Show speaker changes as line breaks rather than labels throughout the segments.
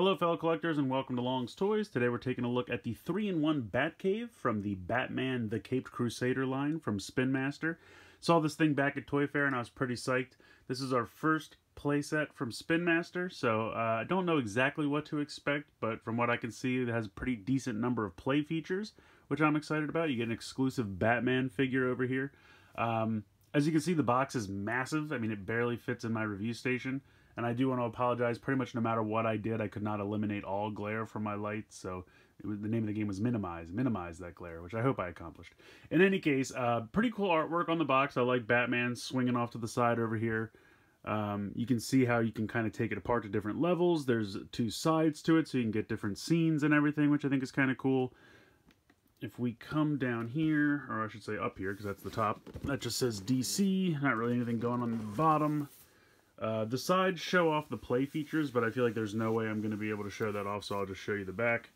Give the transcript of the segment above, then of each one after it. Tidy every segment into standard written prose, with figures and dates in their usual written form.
Hello fellow collectors and welcome to Long's Toys. Today we're taking a look at the 3-in-1 Batcave from the Batman the Caped Crusader line from Spin Master. Saw this thing back at Toy Fair and I was pretty psyched. This is our first playset from Spin Master, so I don't know exactly what to expect, but from what I can see it has a pretty decent number of play features, which I'm excited about. You get an exclusive Batman figure over here. As you can see, the box is massive. I mean, it barely fits in my review station. And I do want to apologize. Pretty much no matter what I did, I could not eliminate all glare from my lights. So the name of the game was minimize that glare, which I hope I accomplished. In any case, pretty cool artwork on the box. I like Batman swinging off to the side over here. You can see how you can kind of take it apart to different levels. There's two sides to it, so you can get different scenes and everything, which I think is kind of cool. If we come down here, or I should say up here, because that's the top, that just says DC. Not really anything going on the bottom. The sides show off the play features, but I feel like there's no way I'm going to be able to show that off, so I'll just show you the back.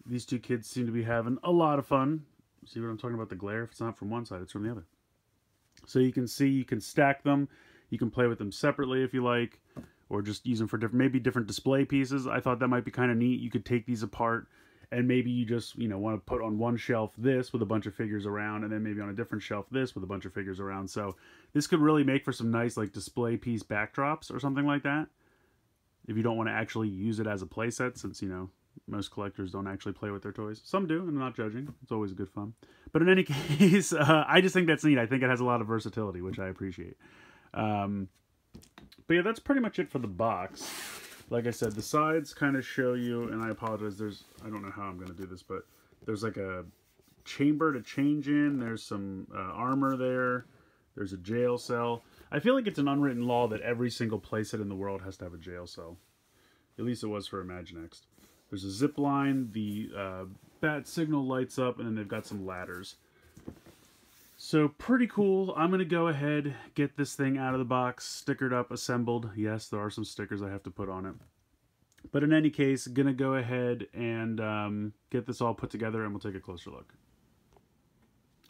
These two kids seem to be having a lot of fun. See what I'm talking about, the glare? If it's not from one side, it's from the other. So you can see, you can stack them. You can play with them separately if you like, or just use them for different, maybe different display pieces. I thought that might be kind of neat. You could take these apart, and maybe you just, want to put on one shelf this with a bunch of figures around, and then maybe on a different shelf this with a bunch of figures around. So this could really make for some nice like display piece backdrops or something like that. If you don't want to actually use it as a playset, since, most collectors don't actually play with their toys. Some do, and I'm not judging. It's always good fun. But in any case, I just think that's neat. I think it has a lot of versatility, which I appreciate. But yeah, that's pretty much it for the box. Like I said, the sides kind of show you, and I apologize, I don't know how I'm going to do this, but there's like a chamber to change in, there's some armor there, there's a jail cell. I feel like it's an unwritten law that every single playset in the world has to have a jail cell. At least it was for Imaginext. There's a zip line, the bat signal lights up, and then they've got some ladders. So pretty cool. I'm going to go ahead, get this thing out of the box, stickered up, assembled. Yes, there are some stickers I have to put on it. But in any case, going to go ahead and get this all put together and we'll take a closer look.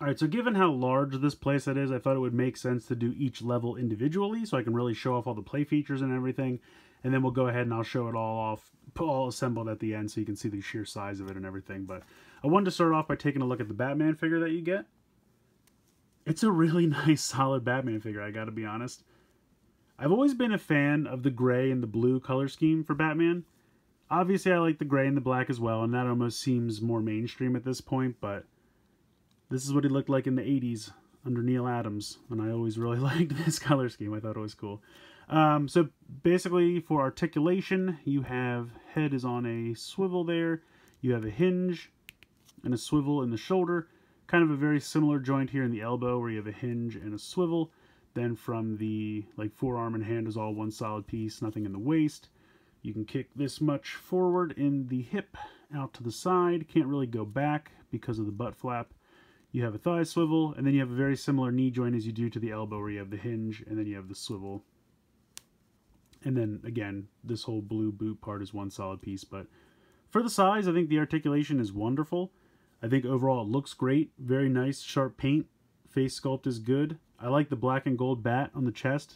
Alright, so given how large this playset is, I thought it would make sense to do each level individually so I can really show off all the play features and everything. And then we'll go ahead and I'll show it all off, all assembled at the end so you can see the sheer size of it and everything. But I wanted to start off by taking a look at the Batman figure that you get. It's a really nice, solid Batman figure, I gotta be honest. I've always been a fan of the gray and the blue color scheme for Batman. Obviously, I like the gray and the black as well, and that almost seems more mainstream at this point, but this is what he looked like in the 80s under Neil Adams, and I always really liked this color scheme. I thought it was cool. So basically, for articulation, you have head is on a swivel there. You have a hinge and a swivel in the shoulder. Kind of a very similar joint here in the elbow where you have a hinge and a swivel. Then from the forearm and hand is all one solid piece, nothing in the waist. You can kick this much forward in the hip out to the side. Can't really go back because of the butt flap. You have a thigh swivel, and then you have a very similar knee joint as you do to the elbow where you have the hinge and then you have the swivel. And then again, this whole blue boot part is one solid piece. But for the size, I think the articulation is wonderful. I think overall it looks great. Very nice, sharp paint. Face sculpt is good. I like the black and gold bat on the chest.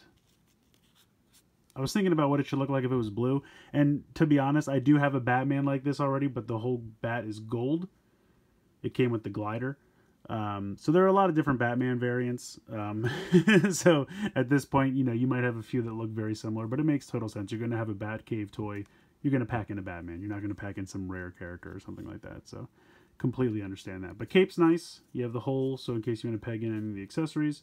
I was thinking about what it should look like if it was blue. And to be honest, I do have a Batman like this already, but the whole bat is gold. It came with the glider. So there are a lot of different Batman variants. So at this point, you might have a few that look very similar, but it makes total sense. You're going to have a Batcave toy. You're going to pack in a Batman. You're not going to pack in some rare character or something like that. So completely understand that. But cape's nice. You have the hole, so in case you want to peg in any of the accessories.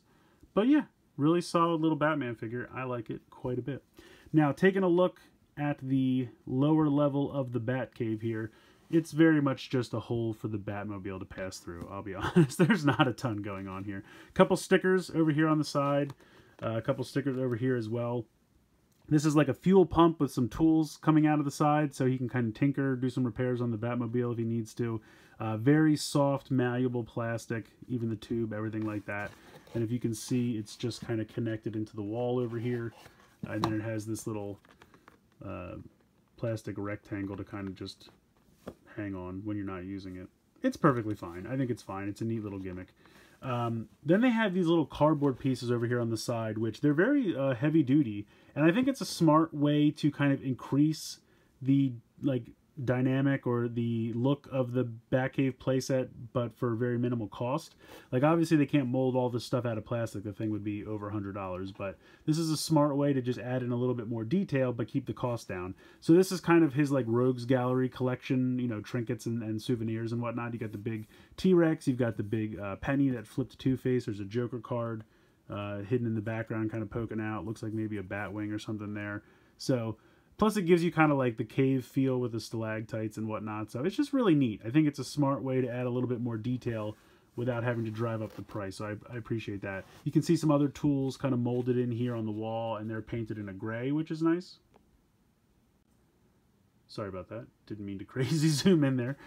But yeah, really solid little Batman figure. I like it quite a bit. Now, taking a look at the lower level of the Batcave here, it's very much just a hole for the Batmobile to pass through, I'll be honest. There's not a ton going on here. A couple stickers over here on the side. A couple stickers over here as well. This is like a fuel pump with some tools coming out of the side, so he can kind of tinker, do some repairs on the Batmobile if he needs to. Very soft, malleable plastic, even the tube, everything like that. And if you can see, it's just kind of connected into the wall over here. And then it has this little plastic rectangle to kind of just hang on when you're not using it. It's perfectly fine. I think it's fine. It's a neat little gimmick. Then they have these little cardboard pieces over here on the side, which they're very heavy duty. And I think it's a smart way to kind of increase the like dynamic or the look of the Batcave playset, but for very minimal cost. Like obviously they can't mold all this stuff out of plastic. The thing would be over $100, but this is a smart way to just add in a little bit more detail but keep the cost down. So this is kind of his like rogues gallery collection, you know, trinkets and souvenirs and whatnot. You got the big T-Rex, you've got the big penny that flipped to Two-Face. There's a Joker card hidden in the background, kind of poking out. Looks like maybe a Batwing or something there. So plus it gives you kind of like the cave feel with the stalactites and whatnot. So it's just really neat. I think it's a smart way to add a little bit more detail without having to drive up the price. So I appreciate that. You can see some other tools kind of molded in here on the wall, and they're painted in a gray, which is nice. Sorry about that. Didn't mean to crazy zoom in there.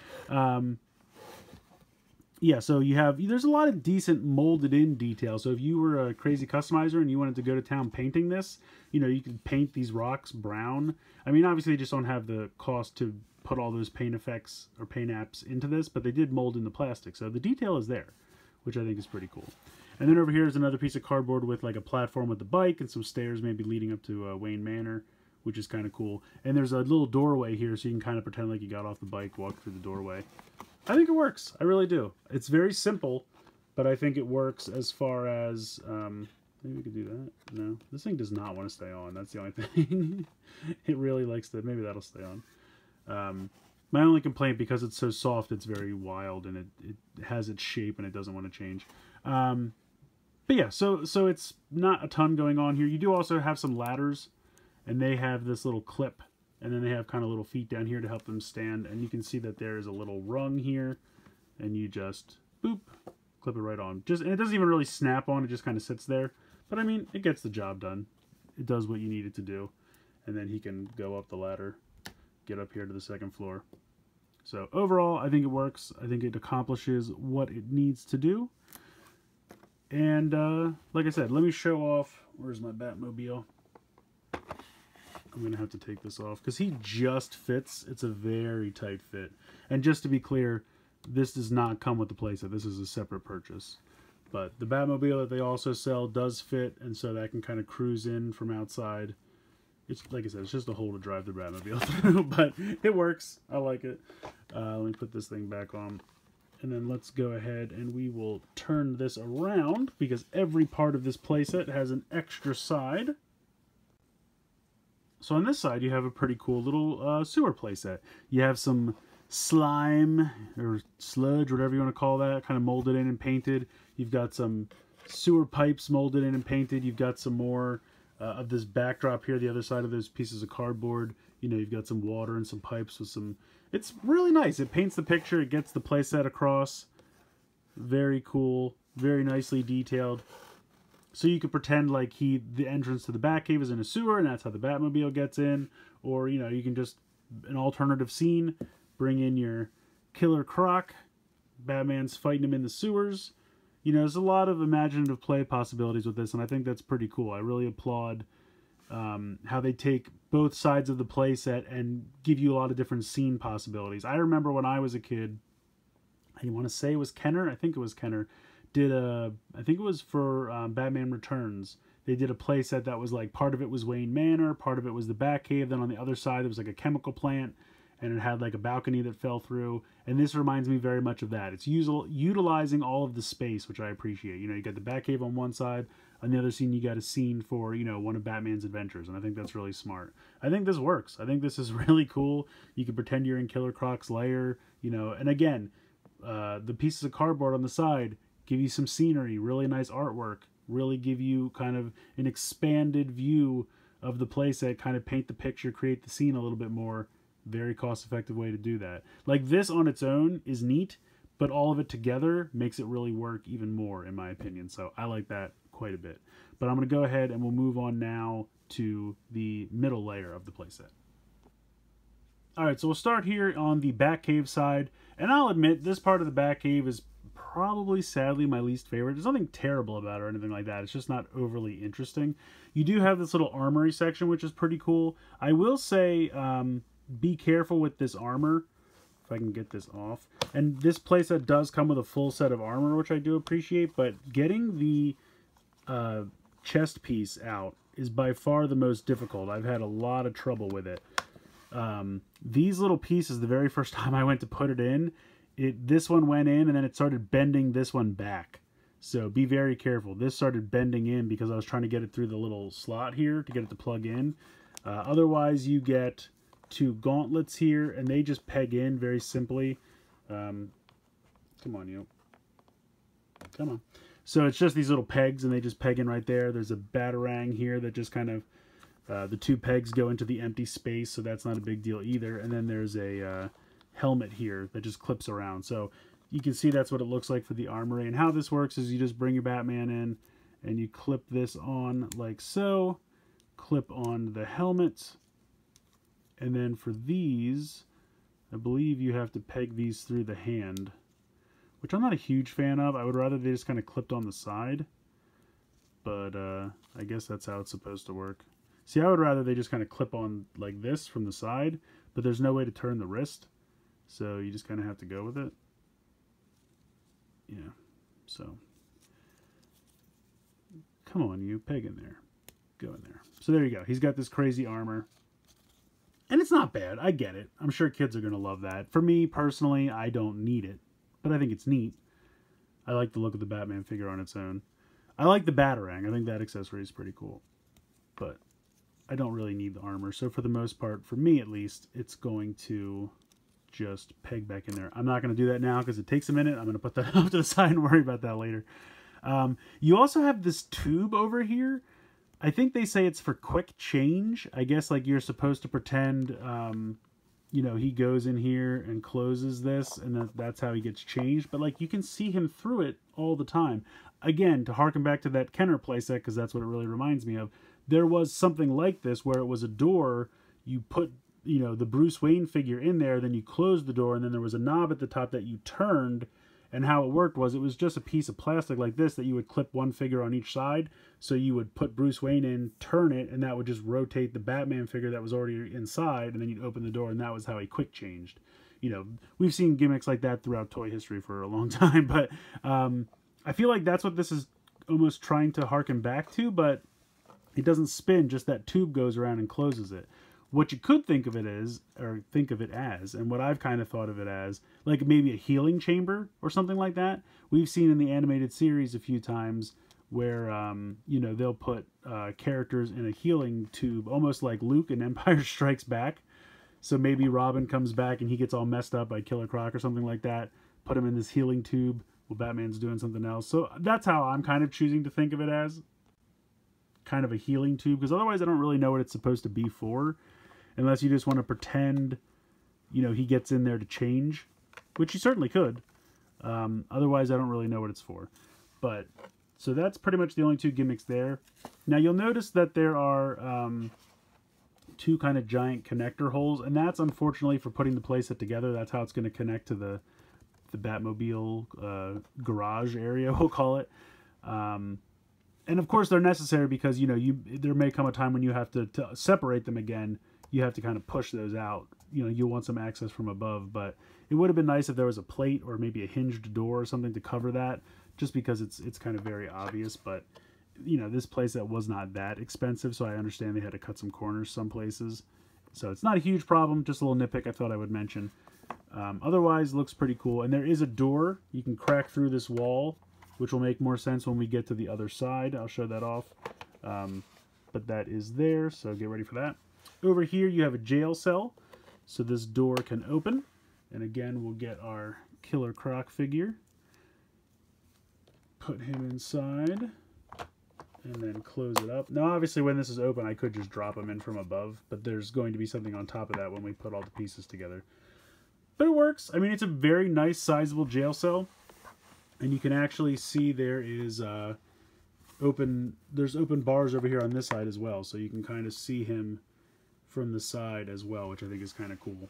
Yeah, so there's a lot of decent molded in detail. So if you were a crazy customizer and you wanted to go to town painting this, you know, you could paint these rocks brown. I mean, obviously they just don't have the cost to put all those paint effects or paint apps into this, but they did mold in the plastic. So the detail is there, which I think is pretty cool. And then over here is another piece of cardboard with like a platform with the bike and some stairs maybe leading up to Wayne Manor, which is kind of cool. And there's a little doorway here so you can kind of pretend like you got off the bike, walk through the doorway. I think it works. I really do. It's very simple, but I think it works as far as... maybe we could do that. No, this thing does not want to stay on. That's the only thing. It really likes to... Maybe that'll stay on. My only complaint, because it's so soft, it's very wild, and it has its shape, and it doesn't want to change. But yeah, so it's not a ton going on here. You do also have some ladders, and they have this little clip. And then they have kind of little feet down here to help them stand. And you can see that there is a little rung here. And you just, boop, clip it right on. And it doesn't even really snap on. It just kind of sits there. But I mean, it gets the job done. It does what you need it to do. And then he can go up the ladder, get up here to the second floor. So overall, I think it works. I think it accomplishes what it needs to do. And like I said, let me show off. Where's my Batmobile? I'm going to have to take this off because he just fits. It's a very tight fit. And just to be clear, this does not come with the playset. This is a separate purchase. But the Batmobile that they also sell does fit, and so that can kind of cruise in from outside. It's like I said, it's just a hole to drive the Batmobile through, but it works. I like it. Let me put this thing back on. And then let's go ahead and we will turn this around because every part of this playset has an extra side. So on this side, you have a pretty cool little sewer playset. You have some slime or sludge, whatever you want to call that, kind of molded in and painted. You've got some sewer pipes molded in and painted. You've got some more of this backdrop here, the other side of those pieces of cardboard. You know, you've got some water and some pipes with some... It's really nice. It paints the picture. It gets the playset across. Very cool. Very nicely detailed. So you could pretend like the entrance to the Batcave is in a sewer, and that's how the Batmobile gets in. Or, you know, you can just, an alternative scene, bring in your Killer Croc. Batman's fighting him in the sewers. You know, there's a lot of imaginative play possibilities with this, and I think that's pretty cool. I really applaud how they take both sides of the playset and give you a lot of different scene possibilities. I remember when I was a kid, I want to say it was Kenner. I think it was Kenner. I think it was for Batman Returns. They did a playset that was like, part of it was Wayne Manor, part of it was the Batcave, then on the other side there was like a chemical plant, and it had like a balcony that fell through, and this reminds me very much of that. It's utilizing all of the space, which I appreciate. You know, you got the Batcave on one side, on the other scene you got a scene for, you know, one of Batman's adventures, and I think that's really smart. I think this works. I think this is really cool. You can pretend you're in Killer Croc's lair, you know, and again, the pieces of cardboard on the side give you some scenery, really nice artwork, really give you kind of an expanded view of the playset, kind of paint the picture, create the scene a little bit more. Very cost-effective way to do that. Like, this on its own is neat, but all of it together makes it really work even more, in my opinion. So I like that quite a bit. But I'm going to go ahead and we'll move on now to the middle layer of the playset. Alright, so we'll start here on the Batcave side. And I'll admit, this part of the Batcave is probably, sadly, my least favorite. There's nothing terrible about it or anything like that. It's just not overly interesting. You do have this little armory section, which is pretty cool. I will say, be careful with this armor. If I can get this off. And this playset does come with a full set of armor, which I do appreciate. But getting the chest piece out is by far the most difficult. I've had a lot of trouble with it. These little pieces, the very first time I went to put it in, this one went in and then it started bending this one back. So be very careful. This started bending in because I was trying to get it through the little slot here to get it to plug in. Otherwise, you get two gauntlets here, and they just peg in very simply. Come on, you. Come on. So it's just these little pegs, and they just peg in right there. There's a batarang here that just kind of, the two pegs go into the empty space, so that's not a big deal either. And then there's a helmet here that just clips around. So you can see that's what it looks like for the armory. And how this works is you just bring your Batman in, and you clip this on like so. Clip on the helmet. And then for these, I believe you have to peg these through the hand, which I'm not a huge fan of. I would rather they just kind of clipped on the side, but I guess that's how it's supposed to work. See, I would rather they just kind of clip on like this from the side, but there's no way to turn the wrist, so you just kind of have to go with it. Yeah, so come on, you peg in there, go in there. So there you go. He's got this crazy armor. And it's not bad. I get it. I'm sure kids are going to love that. For me, personally, I don't need it. But I think it's neat. I like the look of the Batman figure on its own. I like the Batarang. I think that accessory is pretty cool. But I don't really need the armor. So for the most part, for me at least, it's going to just peg back in there. I'm not going to do that now because it takes a minute. I'm going to put that off to the side and worry about that later. You also have this tube over here. I think they say it's for quick change. I guess like you're supposed to pretend, you know, he goes in here and closes this and that's how he gets changed. But like you can see him through it all the time. Again, to harken back to that Kenner playset, because that's what it really reminds me of. There was something like this where it was a door. You put, you know, the Bruce Wayne figure in there, then you closed the door, and then there was a knob at the top that you turned. And how it worked was it was just a piece of plastic like this that you would clip one figure on each side. So you would put Bruce Wayne in, turn it, and that would just rotate the Batman figure that was already inside, and then you'd open the door, and that was how he quick changed. You know, we've seen gimmicks like that throughout toy history for a long time, but I feel like that's what this is almost trying to harken back to, but it doesn't spin, just that tube goes around and closes it. What you could think of it as, and what I've kind of thought of it as, like maybe a healing chamber or something like that. We've seen in the animated series a few times where, you know, they'll put characters in a healing tube, almost like Luke in Empire Strikes Back. So maybe Robin comes back and he gets all messed up by Killer Croc or something like that. Put him in this healing tube while Batman's doing something else. So that's how I'm kind of choosing to think of it as. Kind of a healing tube, because otherwise I don't really know what it's supposed to be for. Unless you just want to pretend, you know, he gets in there to change, which you certainly could. Otherwise, I don't really know what it's for. But, so that's pretty much the only two gimmicks there. Now, you'll notice that there are two kind of giant connector holes, and that's unfortunately for putting the playset together. That's how it's going to connect to the Batmobile garage area, we'll call it. And of course, they're necessary because, you know, there may come a time when you have to separate them again. You have to kind of push those out. You know, you'll want some access from above, but it would have been nice if there was a plate or maybe a hinged door or something to cover that, just because it's kind of very obvious. But, you know, this playset was not that expensive, so I understand they had to cut some corners some places. So it's not a huge problem, just a little nitpick I thought I would mention. Otherwise, looks pretty cool. And there is a door. You can crack through this wall, which will make more sense when we get to the other side. I'll show that off. But that is there, so get ready for that. Over here you have a jail cell, so this door can open. And again, we'll get our Killer Croc figure. Put him inside, and then close it up. Now obviously when this is open I could just drop him in from above, but there's going to be something on top of that when we put all the pieces together. But it works. I mean, it's a very nice sizable jail cell. And you can actually see there is open bars over here on this side as well. So you can kind of see him from the side as well, which I think is kind of cool.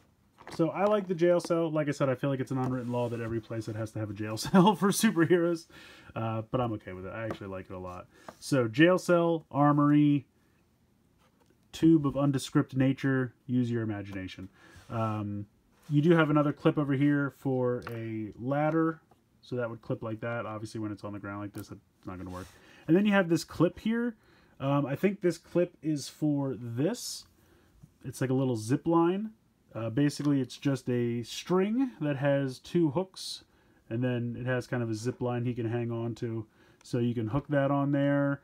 So I like the jail cell. Like I said, I feel like it's an unwritten law that every playset has to have a jail cell for superheroes. But I'm okay with it. I actually like it a lot. So jail cell, armory, tube of undescript nature. Use your imagination. You do have another clip over here for a ladder. So that would clip like that. Obviously, when it's on the ground like this, it's not going to work. And then you have this clip here. I think this clip is for this. it's like a little zip line. Basically, it's just a string that has 2 hooks, and then it has kind of a zip line he can hang on to. So you can hook that on there.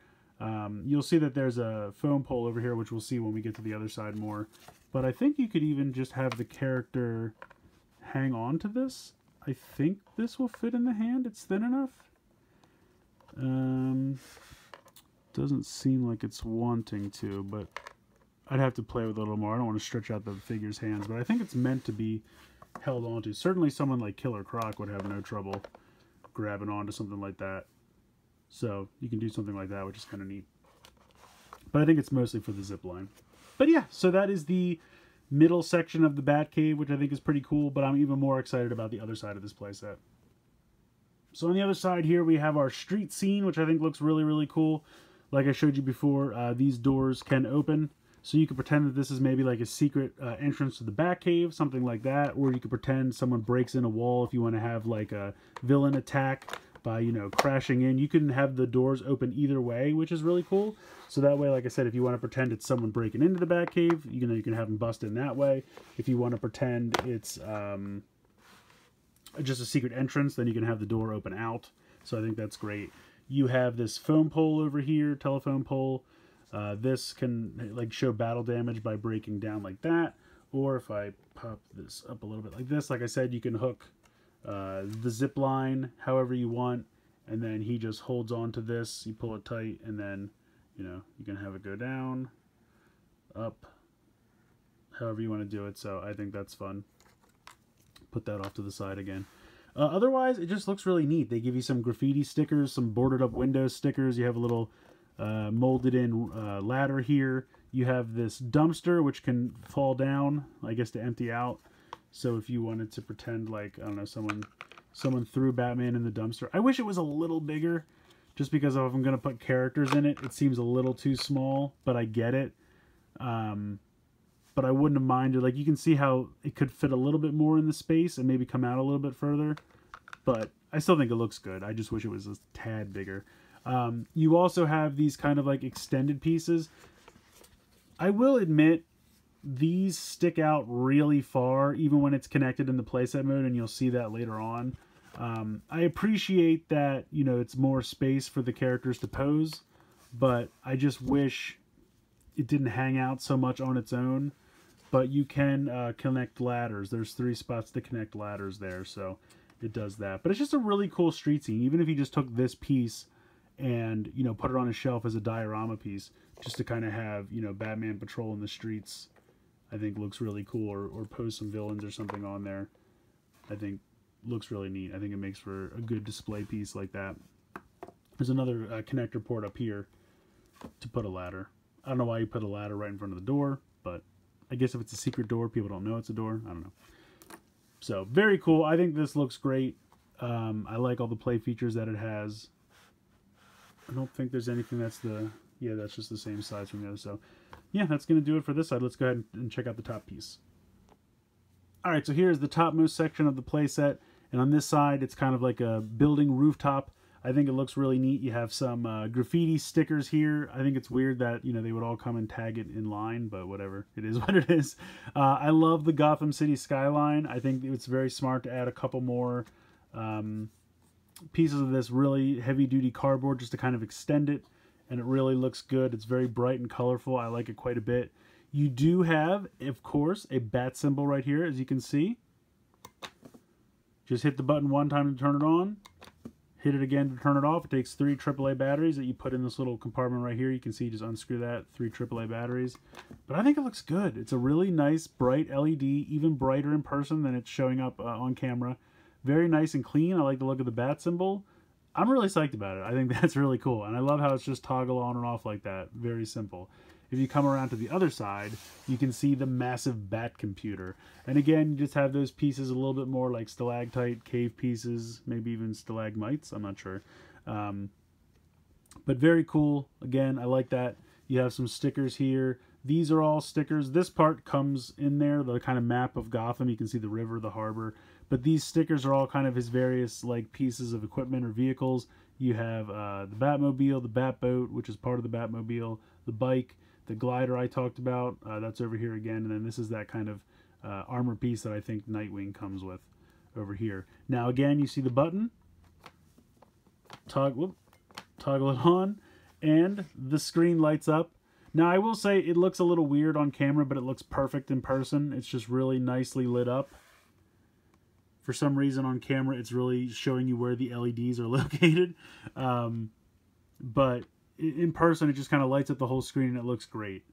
You'll see that there's a foam pole over here, which we'll see when we get to the other side more. But I think you could even just have the character hang on to this. I think this will fit in the hand. It's thin enough. Doesn't seem like it's wanting to, but I'd have to play with it a little more. I don't want to stretch out the figure's hands, but I think it's meant to be held onto. Certainly someone like Killer Croc would have no trouble grabbing onto something like that. So you can do something like that, which is kind of neat. But I think it's mostly for the zip line. But yeah, so that is the middle section of the Batcave, which I think is pretty cool, but I'm even more excited about the other side of this playset. So on the other side here, we have our street scene, which I think looks really, really cool. Like I showed you before, these doors can open. So you could pretend that this is maybe like a secret entrance to the Batcave, something like that. Or you could pretend someone breaks in a wall if you want to have like a villain attack by, you know, crashing in. You can have the doors open either way, which is really cool. So that way, like I said, if you want to pretend it's someone breaking into the Batcave, you know, you can have them bust in that way. If you want to pretend it's just a secret entrance, then you can have the door open out. So I think that's great. You have this foam pole over here, telephone pole. This can like show battle damage by breaking down like that. Or if I pop this up a little bit like this, like I said, you can hook the zip line however you want, and then he just holds on to this. You pull it tight, and then, you know, you can have it go down, up, however you want to do it. So I think that's fun. Put that off to the side again. Otherwise, it just looks really neat. They give you some graffiti stickers, some boarded up window stickers. You have a little molded in ladder here. You have this dumpster, which can fall down, I guess, to empty out. So if you wanted to pretend like, I don't know, someone threw Batman in the dumpster. I wish it was a little bigger, just because if I'm going to put characters in it, it seems a little too small, but I get it. But I wouldn't have minded. Like, you can see how it could fit a little bit more in the space and maybe come out a little bit further. But I still think it looks good. I just wish it was a tad bigger. You also have these kind of like extended pieces. I will admit, these stick out really far, even when it's connected in the playset mode, and you'll see that later on. I appreciate that, you know, it's more space for the characters to pose, but I just wish it didn't hang out so much on its own. But you can connect ladders. There's 3 spots to connect ladders there, so it does that. But it's just a really cool street scene. Even if you just took this piece and, you know, put it on a shelf as a diorama piece, just to kind of have, you know, Batman patrolling the streets, I think looks really cool. Or pose some villains or something on there. I think looks really neat. I think it makes for a good display piece like that. There's another connector port up here to put a ladder. I don't know why you put a ladder right in front of the door, but I guess if it's a secret door, people don't know it's a door. I don't know. So, very cool. I think this looks great. I like all the play features that it has. I don't think there's anything that's the... Yeah, that's just the same size from the other. So, yeah, that's going to do it for this side. Let's go ahead and check out the top piece. Alright, so here's the topmost section of the playset. And on this side, it's kind of like a building rooftop. I think it looks really neat. You have some graffiti stickers here. I think it's weird that, you know, they would all come and tag it in line, but whatever. It is what it is. I love the Gotham City skyline. I think it's very smart to add a couple more pieces of this really heavy-duty cardboard just to kind of extend it, and it really looks good. It's very bright and colorful. I like it quite a bit. You do have, of course, a bat symbol right here, as you can see. Just hit the button one time to turn it on. Hit it again to turn it off. It takes 3 AAA batteries that you put in this little compartment right here. You can see, just unscrew that, 3 AAA batteries. But I think it looks good. It's a really nice, bright LED, even brighter in person than it's showing up on camera. Very nice and clean. I like the look of the bat symbol. I'm really psyched about it. I think that's really cool. And I love how it's just toggle on and off like that. Very simple. If you come around to the other side, you can see the massive bat computer. And again, you just have those pieces a little bit more like stalactite, cave pieces, maybe even stalagmites. I'm not sure. But very cool. Again, I like that. You have some stickers here. These are all stickers. This part comes in there, the kind of map of Gotham. You can see the river, the harbor. But these stickers are all kind of his various like pieces of equipment or vehicles. You have the Batmobile, the Batboat, which is part of the Batmobile, the bike, the glider I talked about. That's over here again, and then this is that kind of armor piece that I think Nightwing comes with over here. Now again, you see the button. Toggle it on, and the screen lights up. Now I will say it looks a little weird on camera, but it looks perfect in person. It's just really nicely lit up. For some reason on camera, it's really showing you where the LEDs are located. But in person, it just kind of lights up the whole screen and it looks great.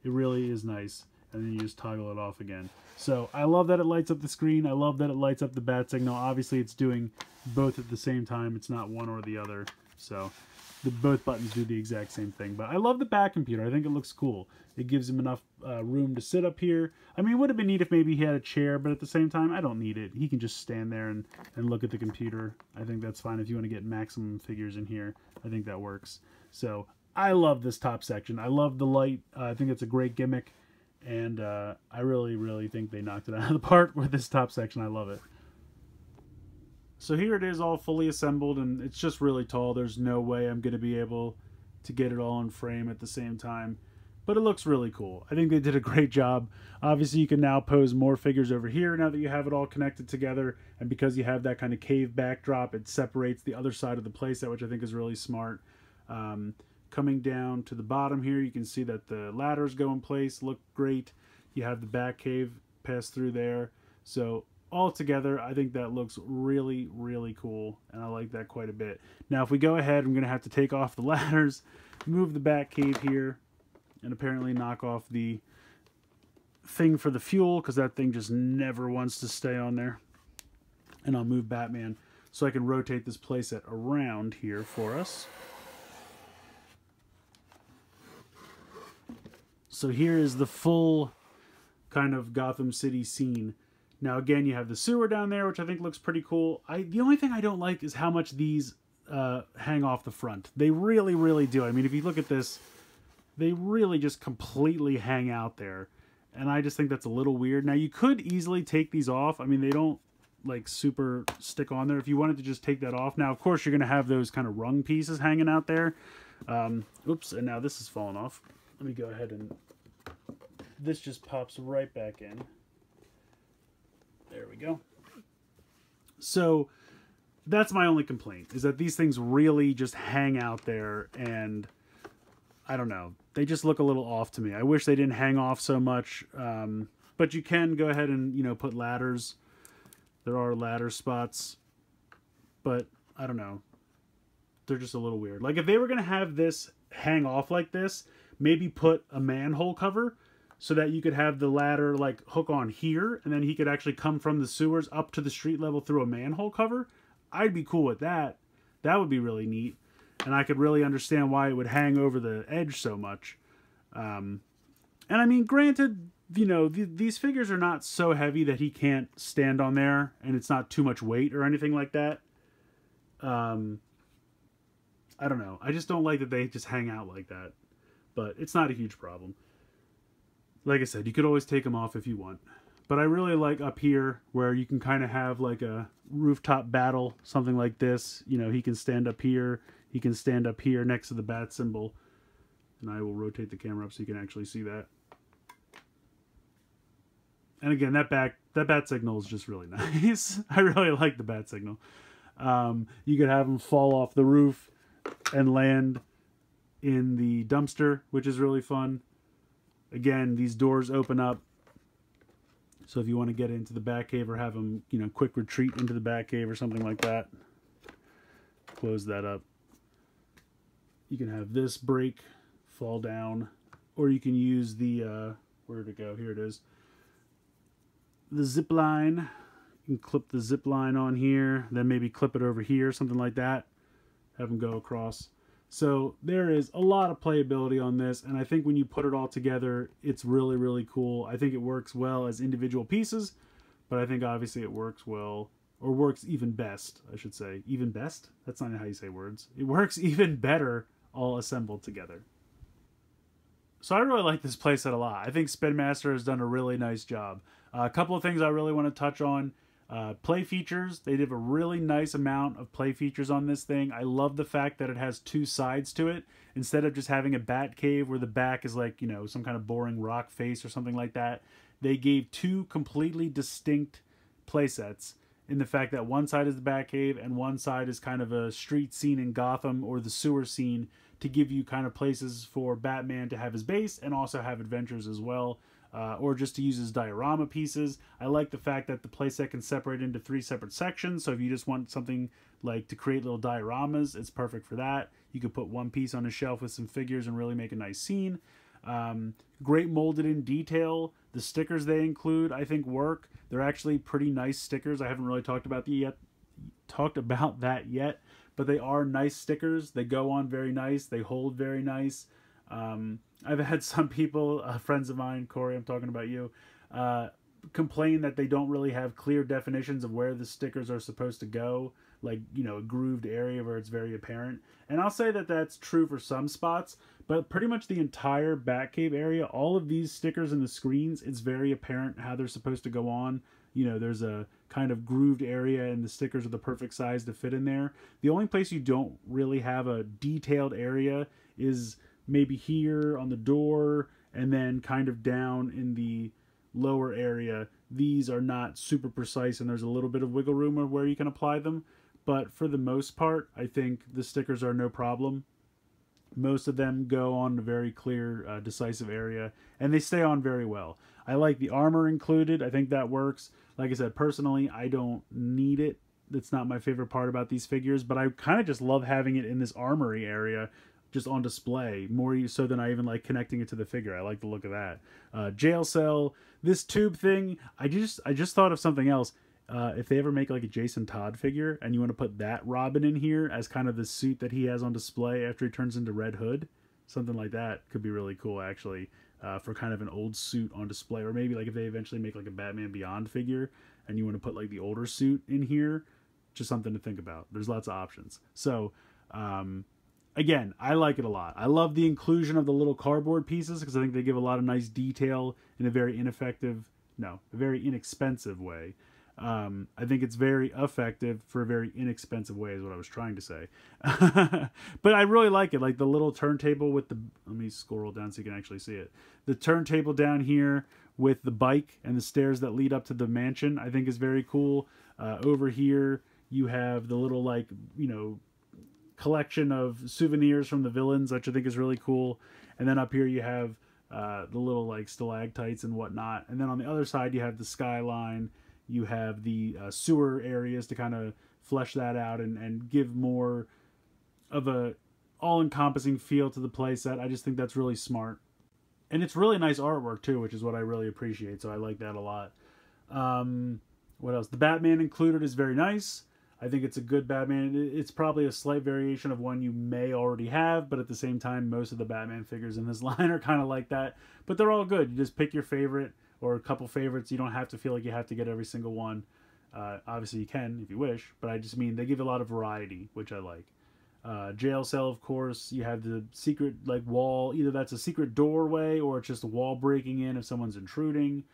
It really is nice. And then you just toggle it off again. So I love that it lights up the screen. I love that it lights up the bat signal. Obviously, it's doing both at the same time. It's not one or the other. So both buttons do the exact same thing. But I love the Bat computer. I think it looks cool. It gives him enough room to sit up here. I mean, it would have been neat if maybe he had a chair, but at the same time, I don't need it. He can just stand there and look at the computer. I think that's fine if you want to get maximum figures in here. I think that works. So I love this top section. I love the light. I think it's a great gimmick. And I really, really think they knocked it out of the park with this top section. I love it. So here it is all fully assembled, and it's just really tall. There's no way I'm going to be able to get it all in frame at the same time. But it looks really cool. I think they did a great job. Obviously, you can now pose more figures over here now that you have it all connected together. And because you have that kind of cave backdrop, it separates the other side of the playset, which I think is really smart. Coming down to the bottom here, you can see that the ladders go in place, look great. You have the Batcave pass through there. So all together, I think that looks really, really cool, and I like that quite a bit. Now, if we go ahead, I'm going to have to take off the ladders, move the Batcave here, and apparently knock off the thing for the fuel, because that thing just never wants to stay on there. And I'll move Batman so I can rotate this playset around here for us. So here is the full kind of Gotham City scene. Now again, you have the sewer down there, which I think looks pretty cool. The only thing I don't like is how much these hang off the front. They really, really do. I mean, if you look at this, they really just completely hang out there. And I just think that's a little weird. Now, you could easily take these off. I mean, they don't like super stick on there. If you wanted to just take that off. Now, of course, you're going to have those kind of rung pieces hanging out there. Oops, and now this is falling off. Let me go ahead and... This just pops right back in. There we go. So that's my only complaint, is that these things really just hang out there, and I don't know. They just look a little off to me. I wish they didn't hang off so much, but you can go ahead and, you know, put ladders. There are ladder spots, but I don't know. They're just a little weird. Like, if they were going to have this hang off like this, maybe put a manhole cover so that you could have the ladder like hook on here, and then he could actually come from the sewers up to the street level through a manhole cover. I'd be cool with that. That would be really neat. And I could really understand why it would hang over the edge so much. And I mean, granted, you know, these figures are not so heavy that he can't stand on there, and it's not too much weight or anything like that. I don't know. I just don't like that they just hang out like that. But it's not a huge problem. Like I said, you could always take them off if you want. But I really like up here where you can kind of have like a rooftop battle, something like this. You know, he can stand up here. He can stand up here next to the bat symbol. And I will rotate the camera up so you can actually see that. And again, that bat signal is just really nice. I really like the bat signal. You could have him fall off the roof and land in the dumpster, which is really fun. Again, these doors open up, so if you want to get into the Batcave or have them, you know, quick retreat into the Batcave or something like that, close that up. You can have this break, fall down, or you can use the, where'd it go? Here it is. The zip line. You can clip the zip line on here, then maybe clip it over here, something like that. Have them go across. So there is a lot of playability on this, and I think when you put it all together, it's really, really cool. I think it works well as individual pieces, but I think obviously it works well, or works even best, I should say. Even best? That's not how you say words. It works even better all assembled together. So I really like this playset a lot. I think Spin Master has done a really nice job. A couple of things I really want to touch on. Play features, they did a really nice amount of play features on this thing. I love the fact that it has two sides to it. Instead of just having a Batcave where the back is like, you know, some kind of boring rock face or something like that, they gave two completely distinct play sets in the fact that one side is the Batcave and one side is kind of a street scene in Gotham or the sewer scene, to give you kind of places for Batman to have his base and also have adventures as well. Or just to use as diorama pieces. I like the fact that the playset can separate into 3 separate sections, so if you just want something like to create little dioramas, it's perfect for that. You could put one piece on a shelf with some figures and really make a nice scene. Great molded in detail. The stickers they include, I think, work. They're actually pretty nice stickers. I haven't really talked about that yet, but they are nice stickers. They go on very nice. They hold very nice. I've had some people, friends of mine, Corey, I'm talking about you, complain that they don't really have clear definitions of where the stickers are supposed to go, like, you know, a grooved area where it's very apparent. And I'll say that that's true for some spots, but pretty much the entire Batcave area, all of these stickers and the screens, it's very apparent how they're supposed to go on. You know, there's a kind of grooved area and the stickers are the perfect size to fit in there. The only place you don't really have a detailed area is maybe here on the door and then kind of down in the lower area. These are not super precise and there's a little bit of wiggle room of where you can apply them, but for the most part I think the stickers are no problem. Most of them go on a very clear, decisive area, and they stay on very well. I like the armor included. I think that works. Like I said, personally, I don't need it. That's not my favorite part about these figures, but I kind of just love having it in this armory area, just on display, more so than I even like connecting it to the figure. I like the look of that. Jail cell, this tube thing, I just thought of something else. If they ever make like a Jason Todd figure and you want to put that Robin in here as kind of the suit that he has on display after he turns into Red Hood, something like that could be really cool actually, for kind of an old suit on display. Or maybe like if they eventually make like a Batman Beyond figure and you want to put like the older suit in here, just something to think about. There's lots of options. So, again, I like it a lot. I love the inclusion of the little cardboard pieces because I think they give a lot of nice detail in a very inexpensive way. I think it's very effective for a very inexpensive way is what I was trying to say. But I really like it. Like the little turntable with the... Let me scroll down so you can actually see it. The turntable down here with the bike and the stairs that lead up to the mansion, I think is very cool. Over here, you have the little, like, you know, collection of souvenirs from the villains, which I think is really cool. And then up here you have the little, like, stalactites and whatnot. And then on the other side you have the skyline. You have the sewer areas to kind of flesh that out and give more of a all-encompassing feel to the playset. I just think that's really smart. And it's really nice artwork too, which is what I really appreciate, so I like that a lot. What else? The Batman included is very nice. I think it's a good Batman. It's probably a slight variation of one you may already have, but at the same time, most of the Batman figures in this line are kind of like that. But they're all good. You just pick your favorite or a couple favorites. You don't have to feel like you have to get every single one. Obviously, you can if you wish, but I just mean they give a lot of variety, which I like. Jail cell, of course. You have the secret, like, wall. Either that's a secret doorway or it's just a wall breaking in if someone's intruding.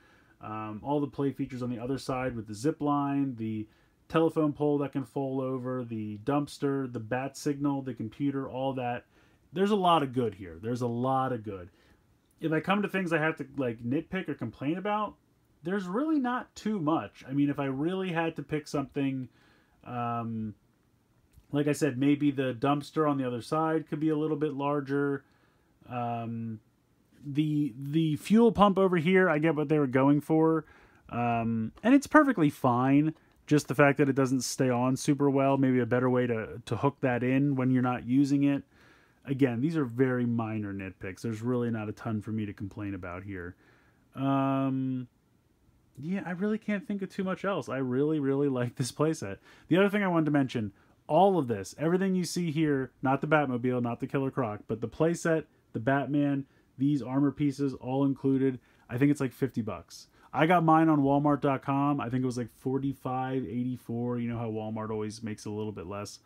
All the play features on the other side with the zip line, the telephone pole that can fold over, the dumpster, the bat signal, the computer, all that. There's a lot of good here. There's a lot of good. If I come to things I have to, like, nitpick or complain about, there's really not too much. I mean, if I really had to pick something, like I said, maybe the dumpster on the other side could be a little bit larger. The fuel pump over here, I get what they were going for. And it's perfectly fine. Just the fact that it doesn't stay on super well, maybe a better way to hook that in when you're not using it. Again, these are very minor nitpicks. There's really not a ton for me to complain about here. Yeah, I really can't think of too much else. I really, really like this playset. The other thing I wanted to mention, all of this, everything you see here, not the Batmobile, not the Killer Croc, but the playset, the Batman, these armor pieces, all included, I think it's like $50. I got mine on Walmart.com. I think it was like $45.84. You know how Walmart always makes it a little bit less.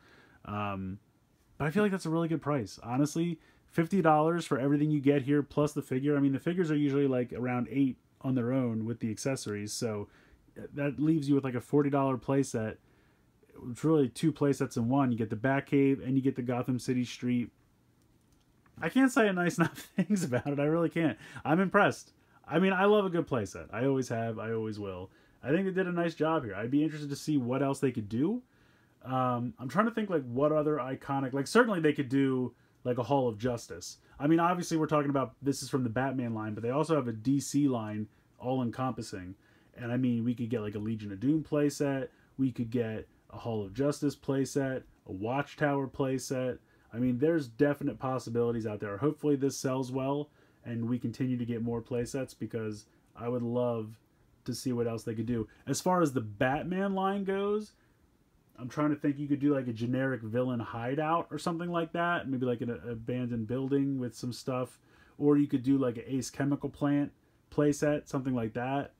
But I feel like that's a really good price. Honestly, $50 for everything you get here, plus the figure. I mean, the figures are usually like around $8 on their own with the accessories. So that leaves you with like a $40 playset. It's really 2 playsets in one. You get the Batcave and you get the Gotham City Street. I can't say nice enough things about it. I really can't. I'm impressed. I mean, I love a good playset. I always have. I always will. I think they did a nice job here. I'd be interested to see what else they could do. I'm trying to think like what other iconic, like certainly they could do like a Hall of Justice. I mean, obviously we're talking about, this is from the Batman line, but they also have a DC line all encompassing. And I mean, we could get like a Legion of Doom playset. We could get a Hall of Justice playset, a Watchtower playset. I mean, there's definite possibilities out there. Hopefully this sells well and we continue to get more playsets, because I would love to see what else they could do. As far as the Batman line goes, I'm trying to think, you could do like a generic villain hideout or something like that. Maybe like an abandoned building with some stuff. Or you could do like an Ace Chemical Plant playset, something like that.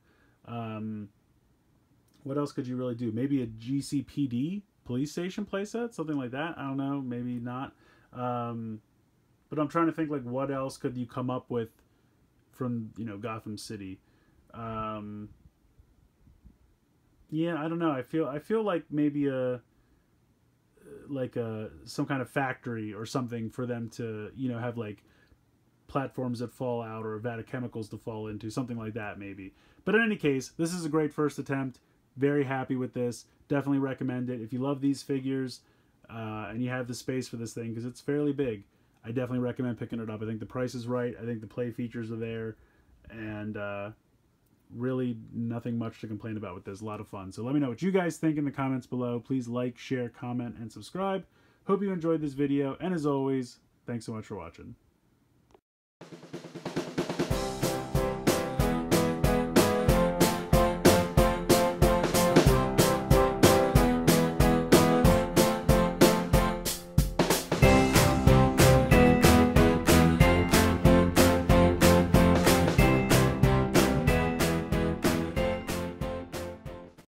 What else could you really do? Maybe a GCPD police station playset, something like that. I don't know, maybe not. But I'm trying to think like what else could you come up with from, you know, Gotham City. Yeah, I don't know. I feel like maybe some kind of factory or something for them to, you know, have like platforms that fall out or a vat of chemicals to fall into, something like that maybe. But in any case, this is a great first attempt. Very happy with this. Definitely recommend it. If you love these figures and you have the space for this thing, because it's fairly big, I definitely recommend picking it up. I think the price is right. I think the play features are there. And really nothing much to complain about with this. A lot of fun. So let me know what you guys think in the comments below. Please like, share, comment, and subscribe. Hope you enjoyed this video. And as always, thanks so much for watching.